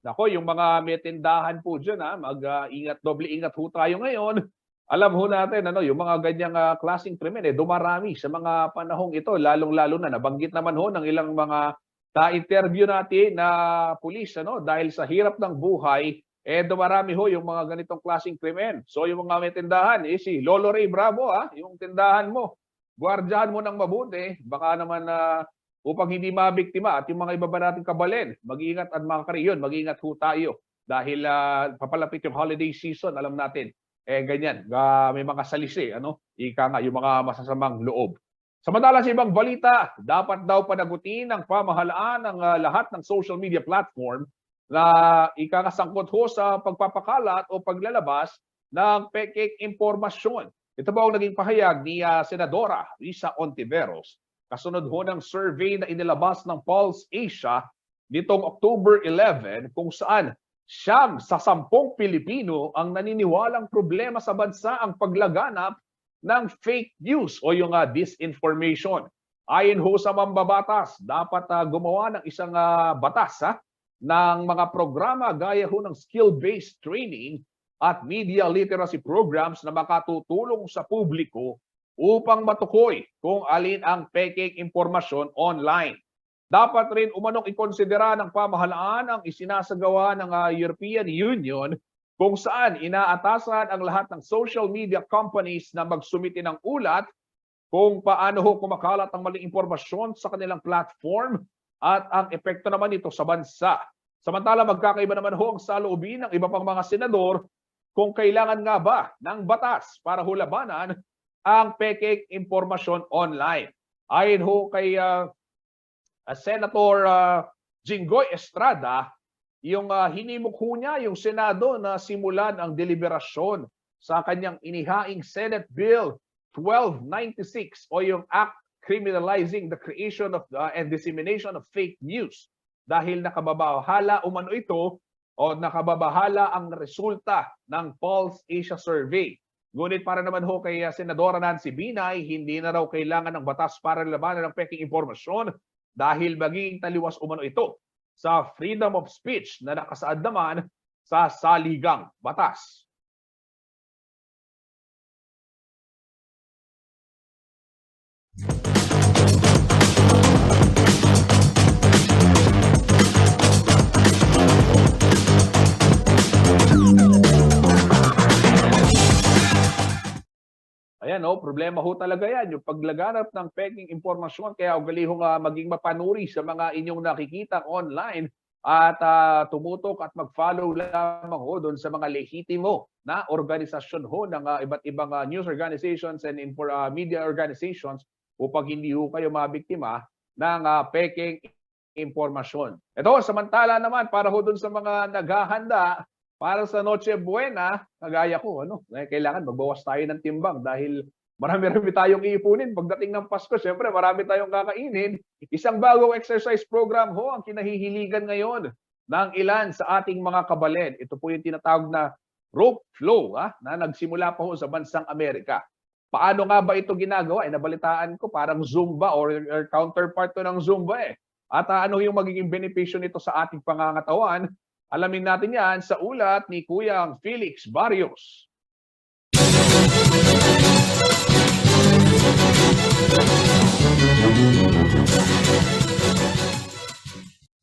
Nako, yung mga may tindahan po dyan, mag-ingat, doble ingat ho tayo ngayon. Alam ho natin, yung mga ganyang klaseng krimen, dumarami sa mga panahong ito, lalong-lalo na nabanggit naman ho ng ilang mga na-interview natin na pulis, dahil sa hirap ng buhay, dumarami ho yung mga ganitong klaseng krimen. So yung mga may tindahan, si Lolo Ray Bravo, yung tindahan mo, guardyahan mo ng mabuti, baka naman upang hindi mabiktima at yung mga iba ba nating kabalin, mag-iingat at mga kariyon, mag-iingat ho tayo dahil papalapit yung holiday season, alam natin, ganyan, may mga salisi, ika nga, yung mga masasamang loob. Samantala sa ibang balita, dapat daw panagutin ng pamahalaan ng lahat ng social media platform na ika nga sangkot ho sa pagpapakalat o paglalabas ng pekeng impormasyon. Ito ba ang naging pahayag ni Senadora Risa Ontiveros kasunod ho ng survey na inilabas ng Pulse Asia nitong October 11 kung saan 9 sa 10 Pilipino ang naniniwalang problema sa bansa ang paglaganap ng fake news o yung disinformation. Ayon ho sa mambabatas, dapat gumawa ng isang batas ng mga programa gaya ho ng skill-based training at media literacy programs na makatutulong sa publiko upang matukoy kung alin ang pekeng impormasyon online. Dapat rin umanong ikonsidera ng pamahalaan ang isinasagawa ng European Union kung saan inaatasan ang lahat ng social media companies na magsumite ng ulat kung paano ho kumakalat ang maling impormasyon sa kanilang platform at ang epekto naman nito sa bansa. Samantala, magkakaiba naman ho ang saloobin ng iba pang mga senador kung kailangan nga ba ng batas para hulabanan ang pekeng impormasyon online. Ayon ho kay Senator Jinggoy Estrada, yung hinimok ho niya yung Senado na simulan ang deliberasyon sa kanyang inihaing Senate Bill 1296 o yung Act Criminalizing the Creation of and Dissemination of Fake News dahil nakababahala umano ito o nakababahala ang resulta ng Pulse Asia Survey. Ngunit para naman ho kay Senadora Nancy Binay, hindi na raw kailangan ng batas para labanan ng pekeng impormasyon dahil magiging taliwas umano ito sa freedom of speech na nakasaad naman sa saligang batas. Ayan, problema ho talaga yan, yung paglaganap ng peking impormasyon. Kaya ugali ho maging mapanuri sa mga inyong nakikita online at tumutok at mag-follow lamang ho doon sa mga lehitimo na organisasyon ho ng iba't ibang news organizations and media organizations upang hindi ho kayo mabiktima ng peking impormasyon. Ito, samantala naman, para ho dun sa mga naghahanda para sa Noche Buena, kagaya ko, kailangan magbawas tayo ng timbang dahil marami-rami tayong iipunin. Pagdating ng Pasko, syempre marami tayong kakainin. Isang bagong exercise program ho ang kinahihiligan ngayon ng ilan sa ating mga kabalen. Ito po yung tinatawag na rope flow na nagsimula pa ho sa bansang Amerika. Paano nga ba ito ginagawa? Nabalitaan ko parang Zumba or counterpart to ng Zumba eh. At ano yung magiging benepisyo nito sa ating pangangatawan? Alamin natin yan sa ulat ni Kuyang Felix Barrios.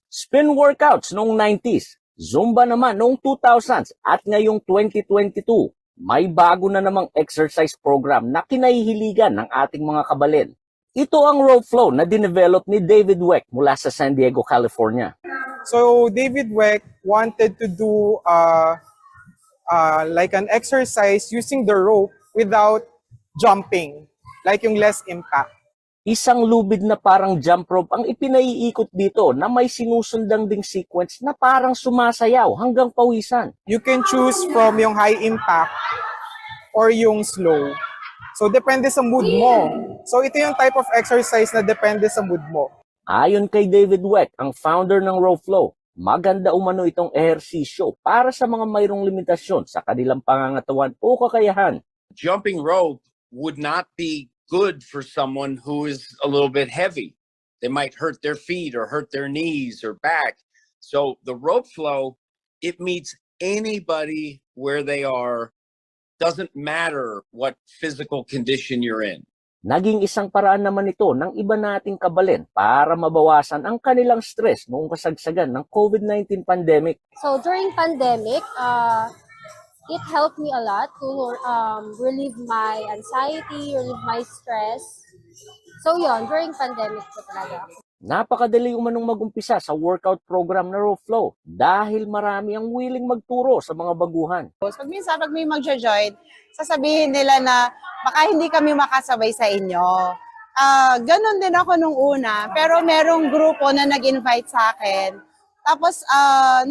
Spin workouts noong 90s, Zumba naman noong 2000s at ngayong 2022, may bago na namang exercise program na kinahihiligan ng ating mga kabalen. Ito ang rope flow na dinevelop ni David Weck mula sa San Diego, California. So David Weck wanted to do like an exercise using the rope without jumping, like yung less impact. Isang lubid na parang jump rope ang ipinaiikot dito na may sinusundang ding sequence na parang sumasayaw hanggang pawisan. You can choose from yung high impact or yung slow. So depende sa mood mo. So ito yung type of exercise na depende sa mood mo. Ayon kay David Weck, ang founder ng Rope Flow, maganda umano itong ehersisyo para sa mga mayroong limitasyon sa kanilang pangangatawan o kakayahan. Jumping rope would not be good for someone who is a little bit heavy. They might hurt their feet or hurt their knees or back. So the rope flow, it meets anybody where they are. Doesn't matter what physical condition you're in. Naging isang paraan naman ito ng iba nating kabalen para mabawasan ang kanilang stress noong kasagsagan ng COVID-19 pandemic. So during pandemic, it helped me a lot to relieve my anxiety, relieve my stress. So yun, during pandemic po talaga. Napakadali umanong mag-umpisa sa workout program na Rope Flow dahil marami ang willing magturo sa mga baguhan. Pag may mag-join, sasabihin nila na baka hindi kami makasabay sa inyo. Ganon din ako nung una, pero merong grupo na nag-invite sa akin. Tapos,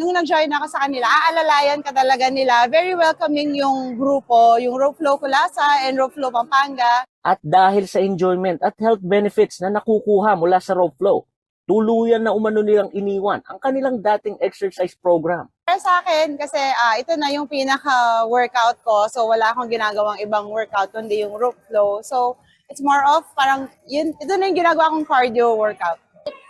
nung nag-join ako sa kanila, aalalayan ka talaga nila. Very welcoming yung grupo, yung Rope Flow Kulasa and Rope Flow Pampanga. At dahil sa enjoyment at health benefits na nakukuha mula sa Rope Flow, tuluyan na umano nilang iniwan ang kanilang dating exercise program. Para sa akin, kasi ito na yung pinaka-workout ko, so wala akong ginagawang ibang workout kundi yung Rope Flow. So, it's more of parang, ito na yung ginagawa kong cardio workout.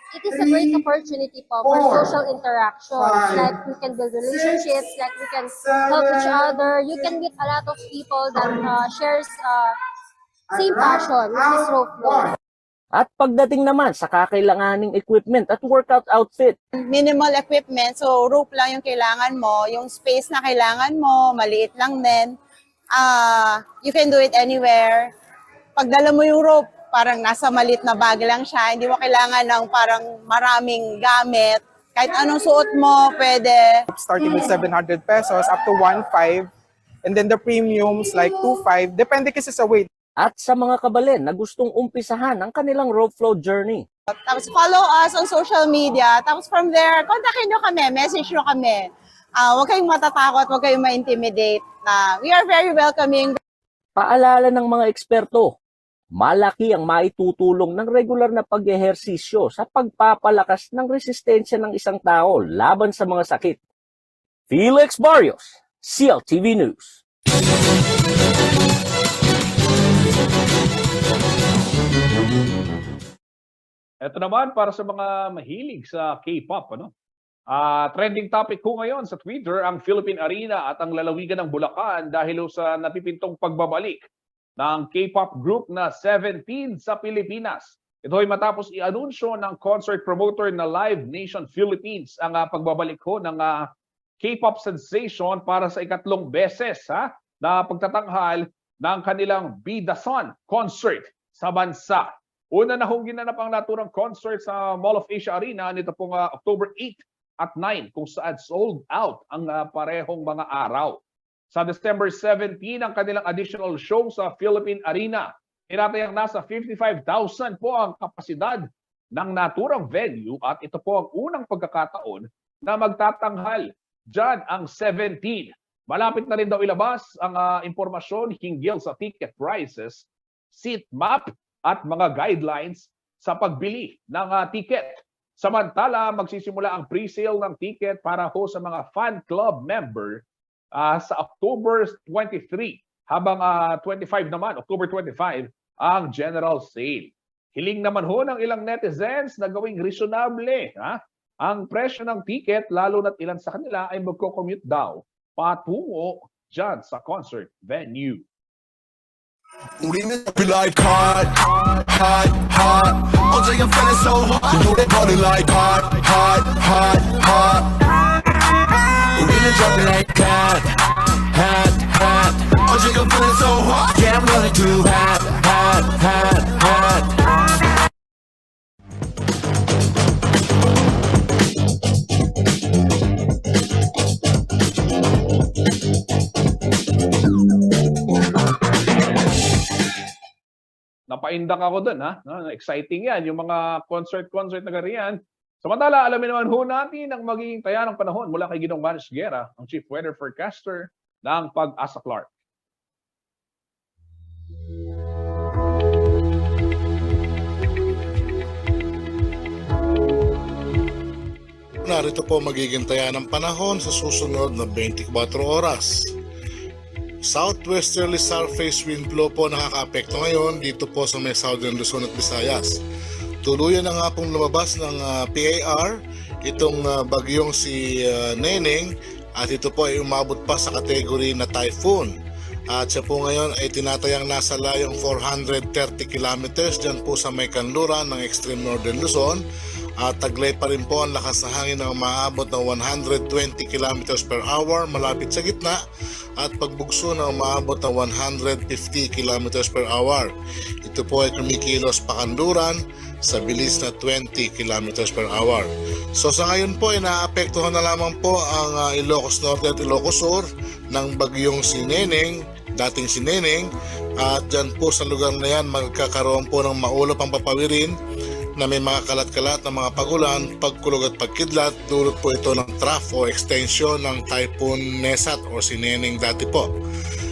It is a great opportunity for social interactions. Like we can build relationships, like we can help each other. You can meet a lot of people that shares same passion, which is rope flow. At pagdating naman sa kakailanganing equipment at workout outfit. Minimal equipment, so rope lang yung kailangan mo. Yung space na kailangan mo, maliit lang din. You can do it anywhere. Pagdala mo yung rope, parang nasa maliit na bag lang siya. Hindi mo kailangan ng parang maraming gamit. Kahit anong suot mo, pwede. Starting with 700 pesos up to 1.5. And then the premiums like 2.5. Depende kasi sa weight. At sa mga kabalen na gustong umpisahan ang kanilang rope flow journey. Tapos follow us on social media. Tapos from there, kontakin nyo kami, message nyo kami. Huwag kayong matatakot, huwag kayong ma-intimidate. We are very welcoming. Paalala ng mga eksperto, malaki ang maitutulong ng regular na pag-ehersisyo sa pagpapalakas ng resistensya ng isang tao laban sa mga sakit. Felix Barrios, CLTV News. Ito naman para sa mga mahilig sa K-pop, trending topic ko ngayon sa Twitter ang Philippine Arena at ang lalawigan ng Bulacan dahil sa napipintong pagbabalik ng K-pop group na 17 sa Pilipinas. Ito ay matapos i-anunsyo ng concert promoter na Live Nation Philippines ang pagbabalik ng K-pop sensation para sa ikatlong beses na pagtatanghal ng kanilang Be The Sun concert sa bansa. Una na hong ginanap ang naturang concert sa Mall of Asia Arena nito pong October 8 at 9 kung saan sold out ang parehong mga araw. Sa December 17, ang kanilang additional show sa Philippine Arena. Tinatayang nasa 55,000 po ang kapasidad ng naturang venue at ito po ang unang pagkakataon na magtatanghal dyan ang 17. Malapit na rin daw ilabas ang impormasyon hinggil sa ticket prices, seat map at mga guidelines sa pagbili ng ticket. Samantala, magsisimula ang pre-sale ng ticket para ho sa mga fan club member sa October 23, habang 25 naman, October 25, ang general sale. Hiling naman ho ng ilang netizens na gawing reasonable ang presyo ng ticket, lalo na't ilan sa kanila ay magko-commute daw patungo dyan sa concert venue. We like hot, hot, hot. All day I'm feeling so hot. You know they party like hot, hot, hot, hot. We drop it like hot, hot, hot. All day I'm feeling so hot. Yeah, I'm running too hot, hot, hot, hot. Napaindak ako dun, exciting yan, yung mga concert na ganyan. Samantala, alamin naman ho natin ang magiging taya ng panahon mula kay Ginong Manny Guerra, ang Chief Weather Forecaster ng Pag-asa Clark. Narito po magiging taya ng panahon sa susunod na 24 oras. Southwesterly surface wind flow po nakaka-apekto ngayon dito po sa may Southern Luzon at Visayas. Tuluyan na nga pong lumabas ng PAR itong bagyong si Neneng at ito po ay umabot pa sa kategory na typhoon. At siya po ngayon ay tinatayang nasa layong 430 kilometers dyan po sa may kanluran ng extreme northern Luzon. At taglay pa rin po ang lakas ng hangin na umaabot ng 120 km per hour malapit sa gitna at pagbugso na umaabot ng 150 km per hour. Ito po ay kumikilos pakanluran sa bilis na 20 km per hour. So sa ngayon po ay naapektuhan na lamang po ang Ilocos Norte at Ilocos Sur ng bagyong si Neneng, dating si Neneng, at dyan po sa lugar na yan magkakaroon po ng maulap ang papawirin na may mga kalat-kalat na mga pagulan, pagkulog at pagkidlat. Dulot po ito ng trough o extension ng Typhoon Nesat o si Neneng dati po.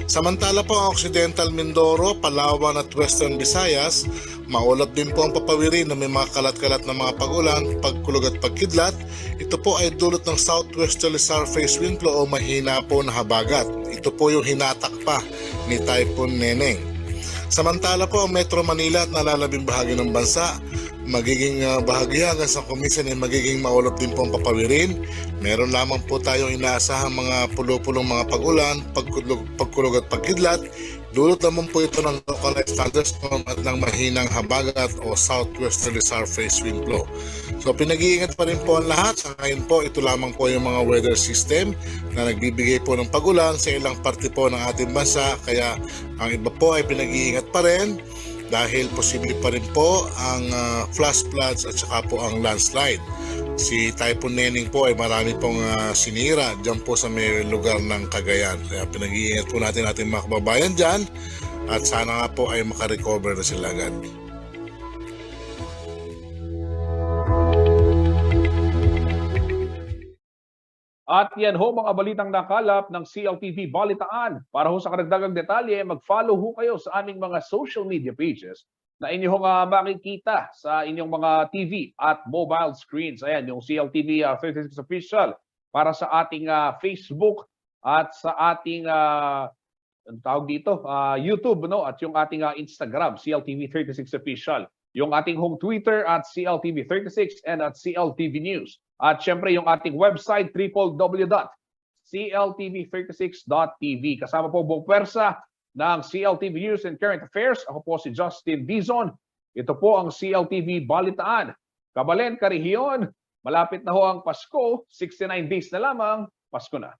Samantala po ang Occidental Mindoro, Palawan at Western Visayas, maulap din po ang papawirin na may mga kalat-kalat na mga pagulan, pagkulog at pagkidlat. Ito po ay dulot ng southwesterly surface wind flow o mahina po na habagat. Ito po yung hinatak pa ni Typhoon Neneng. Samantala po ang Metro Manila at nalalabing bahagi ng bansa, magiging bahagi hanggang sa kuminsan ay magiging maulap din po ang papawirin. Meron lamang po tayong inaasahang mga pulo-pulong mga pagulan, pagkulog at pagkidlat. Dulot naman po ito ng localized thunderstorm at ng mahinang habagat o southwesterly surface wind flow. So pinag-iingat pa rin po ang lahat. Sa ngayon po, ito lamang po yung mga weather system na nagbibigay po ng pagulan sa ilang parte po ng ating bansa. Kaya ang iba po ay pinag-iingat pa rin dahil posible pa rin po ang flash floods at saka po ang landslide. Si Typhoon Neneng po ay marami pong sinira dyan po sa may lugar ng Cagayan. Kaya pinag-iingat po natin ating mga kababayan dyan at sana nga po ay makarecover na sila agad. At yan ho mga balitang nakalap ng CLTV Balitaan. Para ho sa karagdagang detalye, mag-follow ho kayo sa aming mga social media pages na inyong makikita sa inyong mga TV at mobile screens. Ayan, yung CLTV 36 Official para sa ating Facebook at sa ating tawag dito, YouTube, no? At yung ating Instagram, CLTV 36 Official. Yung ating home Twitter at CLTV 36 and at CLTV News. At syempre yung ating website, www.cltv36.tv. Kasama po buong pwersa ng CLTV News and Current Affairs. Ako po si Justin Dizon. Ito po ang CLTV Balitaan. Kabalen, Karihiyon, malapit na ho ang Pasko. 69 days na lamang, Pasko na.